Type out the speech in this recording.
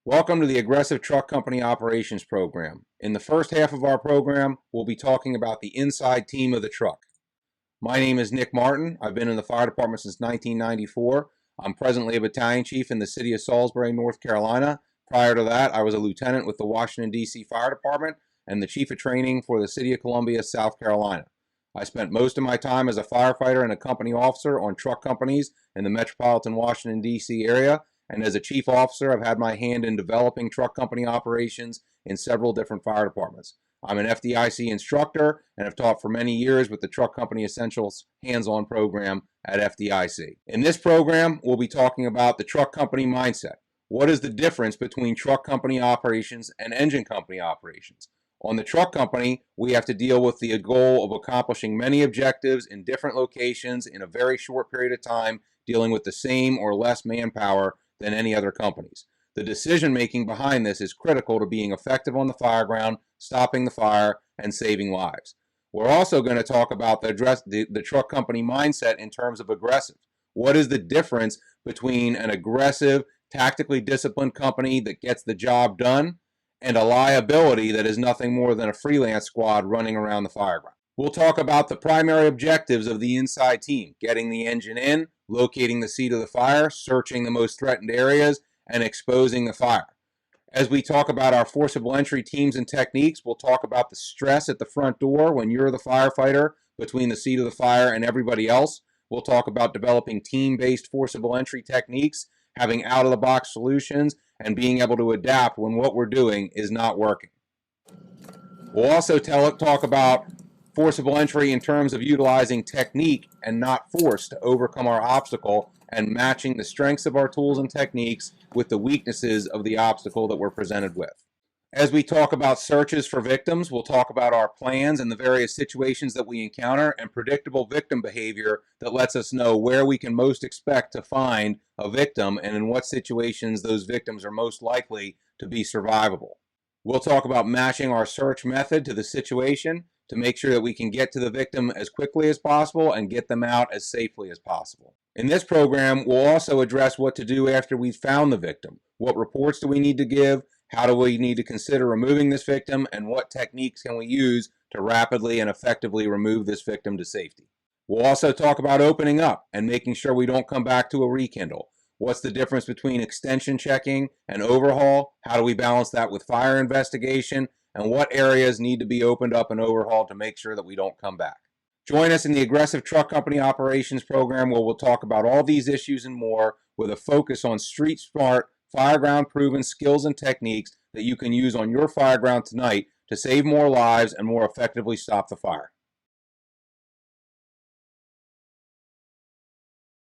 Welcome to the Aggressive Truck Company Operations Program. In the first half of our program, we'll be talking about the inside team of the truck. My name is Nick Martin. I've been in the fire department since 1994. I'm presently a battalion chief in the city of Salisbury, North Carolina. Prior to that, I was a lieutenant with the Washington, D.C. Fire Department and the chief of training for the city of Columbia, South Carolina. I spent most of my time as a firefighter and a company officer on truck companies in the metropolitan Washington, D.C. area. And as a chief officer, I've had my hand in developing truck company operations in several different fire departments. I'm an FDIC instructor and have taught for many years with the Truck Company Essentials hands-on program at FDIC. In this program, we'll be talking about the truck company mindset. What is the difference between truck company operations and engine company operations? On the truck company, we have to deal with the goal of accomplishing many objectives in different locations in a very short period of time, dealing with the same or less manpower than any other companies. The decision making behind this is critical to being effective on the fireground, stopping the fire, and saving lives. We're also going to talk about the truck company mindset in terms of aggressive. What is the difference between an aggressive, tactically disciplined company that gets the job done and a liability that is nothing more than a freelance squad running around the fireground? We'll talk about the primary objectives of the inside team: getting the engine in, locating the seat of the fire, searching the most threatened areas, and exposing the fire. As we talk about our forcible entry teams and techniques, we'll talk about the stress at the front door when you're the firefighter between the seat of the fire and everybody else. We'll talk about developing team-based forcible entry techniques, having out-of-the-box solutions, and being able to adapt when what we're doing is not working. We'll also talk about forcible entry in terms of utilizing technique and not force to overcome our obstacle, and matching the strengths of our tools and techniques with the weaknesses of the obstacle that we're presented with. As we talk about searches for victims, we'll talk about our plans and the various situations that we encounter and predictable victim behavior that lets us know where we can most expect to find a victim and in what situations those victims are most likely to be survivable. We'll talk about matching our search method to the situation to make sure that we can get to the victim as quickly as possible and get them out as safely as possible. In this program, we'll also address what to do after we've found the victim. What reports do we need to give? How do we need to consider removing this victim? And what techniques can we use to rapidly and effectively remove this victim to safety? We'll also talk about opening up and making sure we don't come back to a rekindle. What's the difference between extension checking and overhaul? How do we balance that with fire investigation? And what areas need to be opened up and overhauled to make sure that we don't come back? Join us in the Aggressive Truck Company Operations Program, where we'll talk about all these issues and more with a focus on street smart, fireground proven skills and techniques that you can use on your fireground tonight to save more lives and more effectively stop the fire.